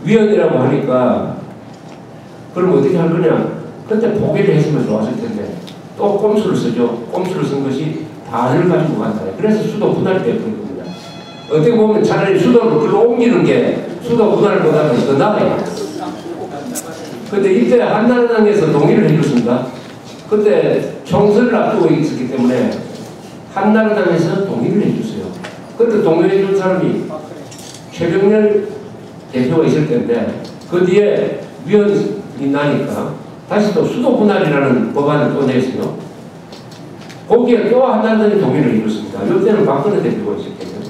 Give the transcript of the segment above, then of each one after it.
위원이라고 하니까 그럼 어떻게 할 거냐? 그때 포기를 했으면 좋았을 텐데 또 꼼수를 쓰죠. 꼼수를 쓴 것이 반을 가지고 간다. 그래서 수도 분할이 되어버린 겁니다. 어떻게 보면 차라리 수도를 글로 옮기는 게 수도 분할보다는 더 나아요. 근데 이때 한나라당에서 동의를 해줬습니다. 그때 총선을 앞두고 있었기 때문에 한나라당에서 동의를 해줬어요. 그때 동의해준 사람이 최병렬 대표가 있을 텐데 그 뒤에 위원이 나니까 다시 또 수도 분할이라는 법안을 또 냈어요. 거기에 또 한나라당이 동의를 해줬습니다. 이때는 박근혜 대표가 있었거든요.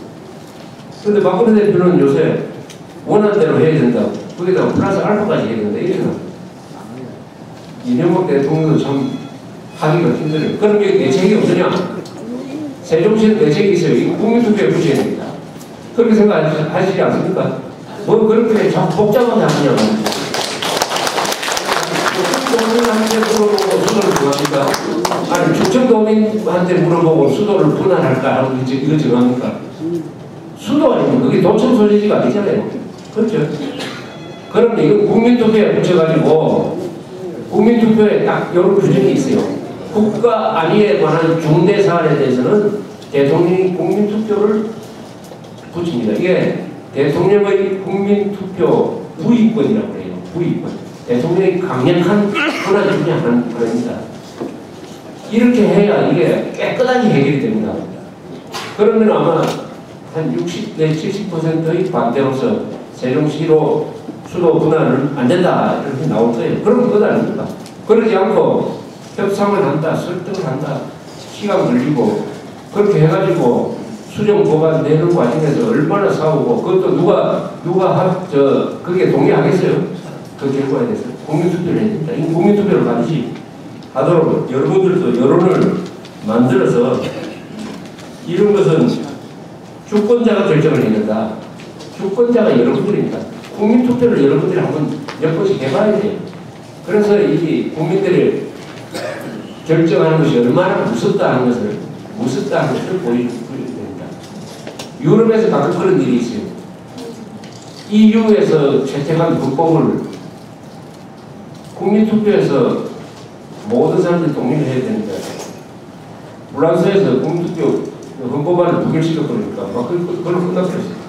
그런데 박근혜 대표는 요새 원하는 대로 해야 된다고 거기다가 플러스 알파까지 해야 된다 이래서 이명박 대통령도 참 하기가 힘들어요. 그럼 여기 대책이 없느냐? 세종시는 대책이 있어요. 이거 국민투표에 붙여야 됩니다. 그렇게 생각하시지 않습니까? 뭐 그렇게 자꾸 복잡하게 하느냐고. 주청도민한테 물어보고 수도를 구합니까? 아니 주청도민한테 물어보고 수도를 분할할까 하고 이거 정합니까? 수도 아니면 그게 도청 소재지가 아니잖아요. 그렇죠? 그럼 이거 국민투표에 붙여가지고 국민투표에 딱 이런 규정이 있어요. 국가 안위에 관한 중대 사안에 대해서는 대통령이 국민투표를 붙입니다. 이게 대통령의 국민투표 부의권이라고 해요. 부의권. 대통령이 강력한 권한 중에 하나입니다. 이렇게 해야 이게 깨끗하게 해결이 됩니다. 그러면 아마 한 60, 내 70%의 반대로서 세종시로 수도 분할은 안 된다 이렇게 나올 거예요. 그럼 그것 아닙니까? 그러지 않고 협상을 한다, 설득을 한다, 시간 걸리고 그렇게 해가지고 수정 법안 내는 과정에서 얼마나 싸우고 그것도 그게 동의하겠어요? 그 결과에 대해서 국민투표를 해야 된다. 이 국민투표를 반드시 하도록 여러분들도 여론을 만들어서 이런 것은 주권자가 결정을 해야 된다. 주권자가 여러분들입니다. 국민투표를 여러분들이 한번 몇 번씩 해봐야 돼요. 그래서 이 국민들이 결정하는 것이 얼마나 무섭다 하는 것을 보여줍니다. 유럽에서 가끔 그런 일이 있어요. EU에서 채택한 헌법을 국민투표에서 모든 사람들이 동의를 해야 되는데 프랑스에서 국민투표 헌법안을 부결시켜버리니까 막 그걸로 끝나버렸어요.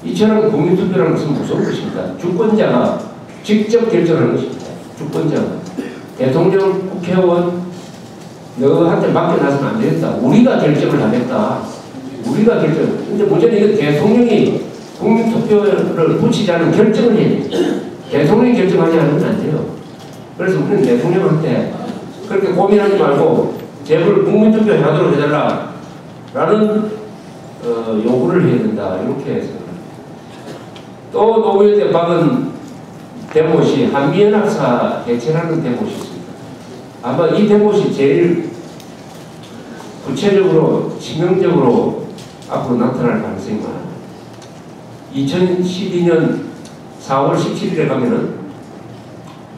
이처럼 국민투표라는 것은 무서운 것입니다. 주권자가 직접 결정하는 것입니다. 주권자가. 대통령, 국회의원, 너한테 맡겨놔서는 안 되겠다. 우리가 결정을 하겠다. 우리가 결정. 근데 문제는 이거 대통령이 국민투표를 붙이자는 결정을 해야 돼요. 대통령이 결정하지 않으면 안 돼요. 그래서 우리는 대통령한테 그렇게 고민하지 말고 제발 국민투표 하도록 해달라. 라는 요구를 해야 된다. 이렇게 해서. 또 노무현 때 박은 데못이 한미연합사 개최라는 데못이 있습니다. 아마 이 데못이 제일 구체적으로 치명적으로 앞으로 나타날 가능성이 많아요. 2012년 4월 17일에 가면은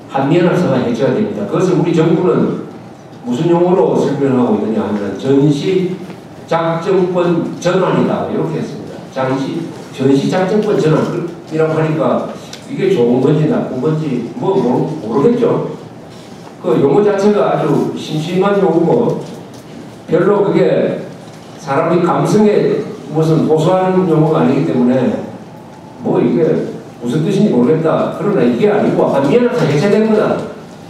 한미연합사가 해체가 됩니다. 그것을 우리 정부는 무슨 용어로 설명하고 있느냐 하면 전시작전권 전환이다. 이렇게 했습니다. 전시작전권 전환이라고 하니까 이게 좋은 건지 나쁜 건지 모르겠죠. 그 용어 자체가 아주 심심한 용어고 별로 그게 사람의 감성에 무슨 호소하는 용어가 아니기 때문에 뭐 이게 무슨 뜻인지 모르겠다. 그러나 이게 아니고 한미연합사 해체된 거다.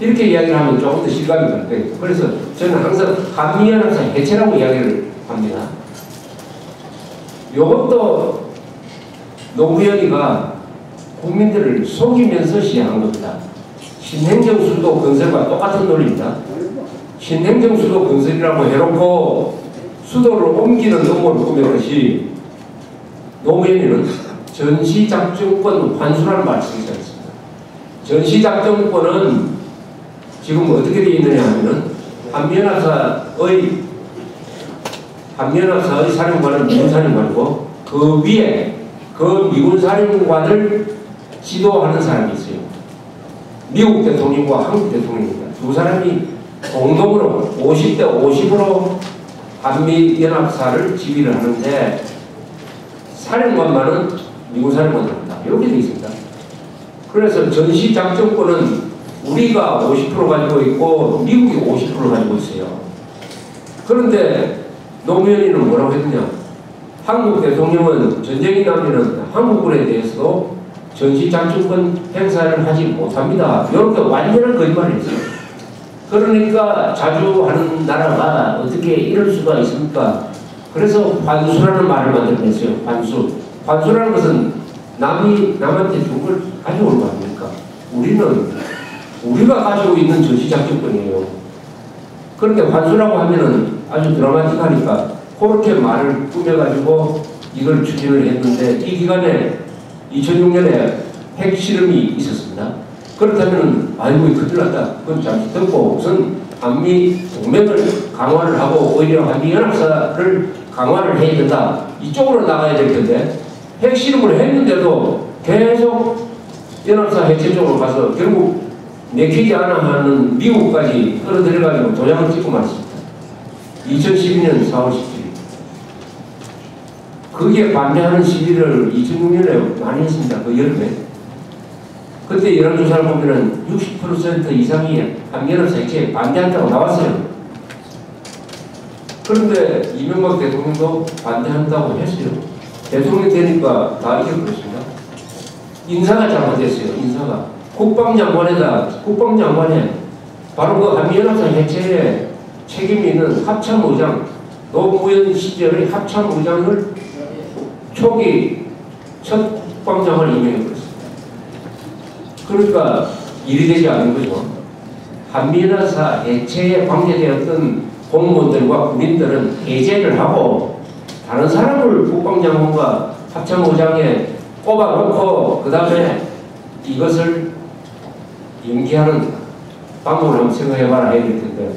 이렇게 이야기를 하면 조금 더 실감이 갈 거예요. 그래서 저는 항상 한미연합사 해체라고 이야기를 합니다. 이것도 노무현이가 국민들을 속이면서 시행한 겁니다. 신행정수도 건설과 똑같은 논리입니다. 신행정수도 건설이라고 해놓고 수도를 옮기는 업무를 꾸몄듯이 노무현이는 전시작전권 환수라는 말을 쓰지 않습니다. 전시작전권은 지금 어떻게 되어 있느냐 하면은 한미연합사의 사령관은 미군사령관이고 그 위에 그 미군사령관을 지도하는 사람이 있어요. 미국 대통령과 한국 대통령입니다. 두 사람이 공동으로 50대 50으로 한미연합사를 지휘를 하는데 사령관만은 미군 사령관을 합니다. 이렇게 되어 있습니다. 그래서 전시작전권은 우리가 50% 가지고 있고 미국이 50% 가지고 있어요. 그런데 노무현이는 뭐라고 했느냐? 한국 대통령은 전쟁이 나면은 한국군에 대해서도 전시작전권 행사를 하지 못합니다. 이렇게 완전한 거짓말을 했어요. 그러니까 자주 하는 나라가 어떻게 이럴 수가 있습니까? 그래서 환수라는 말을 만들어냈어요. 환수. 환수라는 것은 남한테 준 걸 가져오는 거 아닙니까? 우리는 우리가 가지고 있는 전시작전권이에요. 그런데 환수라고 하면은 아주 드라마틱하니까 그렇게 말을 꾸며가지고 이걸 추진을 했는데 이 기간에 2006년에 핵실험이 있었습니다. 그렇다면 아이고 큰일 났다. 그건 잠시 듣고 우선 한미 동맹을 강화를 하고 오히려 한미연합사를 강화를 해야 된다. 이쪽으로 나가야 될 텐데 핵실험을 했는데도 계속 연합사 해체 쪽으로 가서 결국 내키지 않아 하는 미국까지 끌어들여가지고 도장을 찍고 말았습니다. 2012년 4월 17일. 거기에 반대하는 시위를 2006년에 많이 했습니다. 그 여름에. 그때 여론조사를 보면은 60% 이상이 한미연합사 해체에 반대한다고 나왔어요. 그런데 이명박 대통령도 반대한다고 했어요. 대통령이 되니까 다 잊어버렸습니다. 인사가 잘못됐어요. 인사가. 국방장관에 바로 그 한미연합사 해체에 책임이 있는 합참의장, 노무현 시절의 합참의장을 초기 첫 국방장관을 임명해버렸습니다. 그러니까 일이 되지 않은 거죠. 한미연합사 해체에 관계되었던 공무원들과 군인들은 해제를 하고 다른 사람을 국방장관과 합참의장에 꼽아놓고 그 다음에 이것을 연기하는 방법을 한번 생각해봐라 해야 될 텐데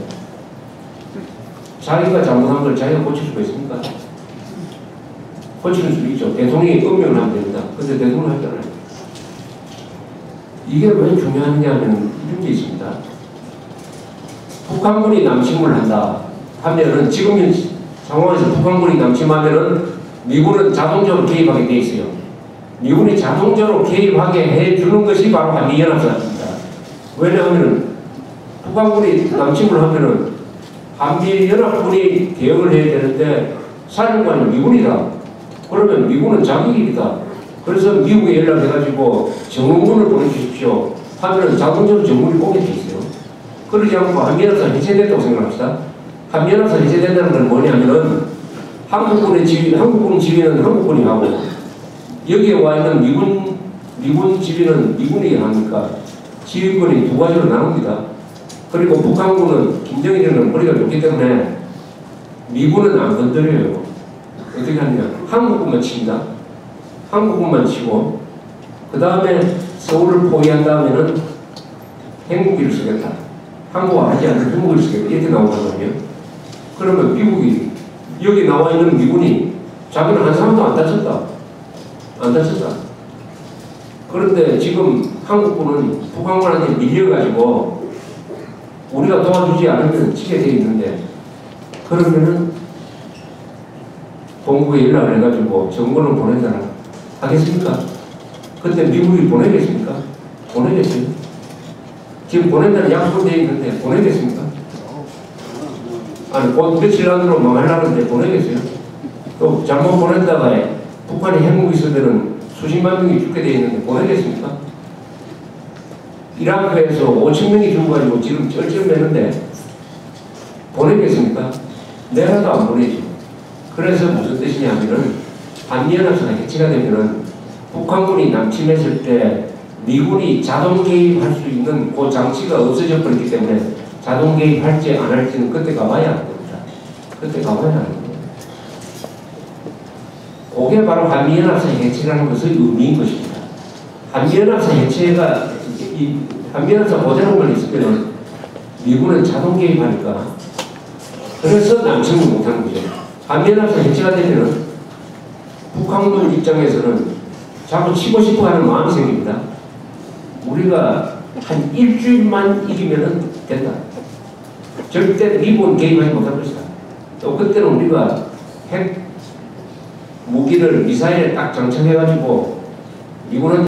자기가 잘못한 걸 자기가 고칠 수가 있습니까? 고치는 수 있죠. 대통령이 음명을 하면 됩니다. 근데 대통령 하잖아요. 이게 왜 중요하냐 하면 이런 게 있습니다. 북한군이 남침을 한다 하면은 지금 상황에서 북한군이 남침하면은 미군은 자동적으로 개입하게 돼 있어요. 미군이 자동적으로 개입하게 해주는 것이 바로 한미연합사입니다. 왜냐하면 북한군이 남침을 하면은 한미연합군이 대응을 해야 되는데 사령관은 미군이다. 그러면 미군은 자기 일이다. 그래서 미국에 연락해가지고 정문을 보내주십시오 하면은 자동적으로 정문이 오게 돼 있어요. 그러지 않고 한미연합사 해체됐다고 생각합시다. 한미연합사 해체된다는 건 뭐냐면은 한국군 지휘는 한국군이 하고 여기에 와 있는 미군 지휘는 미군이 합니까? 지휘권이 두 가지로 나눕니다. 그리고 북한군은 김정일이는 머리가 좋기 때문에 미군은 안 건드려요. 어떻게 하느냐? 한국군만 칩니다. 한국군만 치고 그 다음에 서울을 포위한 다음에는 핵무기를 쓰겠다. 한국어 하지 않는 핵무기를 쓰겠다. 이렇게 나온단 말이에요. 그러면 미국이 여기 나와 있는 미군이 자기는 한 사람도 안 다쳤다. 안 다쳤다. 그런데 지금 한국군은 북한군한테 밀려가지고 우리가 도와주지 않으면 치게 돼 있는데 그러면은 본국에 연락을 해가지고 정권을 보내달라 하겠습니까? 그때 미국이 보내겠습니까? 보내겠어요? 지금 보낸다는 약속은 돼 있는데 보내겠습니까? 아니 곧 며칠 안으로 망하려는데 보내겠어요? 또 잘못 보낸다가 북한이 핵무기 쓰면은 수십만 명이 죽게 돼 있는데 보내겠습니까? 이라크에서 5천 명이 죽어가지고 지금 쩔쩔매는데 보내겠습니까? 내라도 안 보내죠. 그래서 무슨 뜻이냐면은 한미연합사가 해체가 되면은 북한군이 남침했을 때 미군이 자동 개입할 수 있는 그 장치가 없어져 버렸기 때문에 자동 개입할지 안 할지는 그때 가봐야 하는 겁니다. 그때 가봐야 하는 겁니다. 그게 바로 한미연합사 해체라는 것의 의미인 것입니다. 한미연합사 해체가 한미연합사 보장만 있으면 미군은 자동 개입하니까 그래서 남침을 못하는 거죠. 한미연합사 해체가 되면 북한군 입장에서는 자꾸 치고 싶어 하는 마음이 생깁니다. 우리가 한 일주일만 이기면 된다. 절대 미군 개입하지 못할 것이다. 또 그때는 우리가 핵 무기를 미사일에 딱 장착해가지고 미군은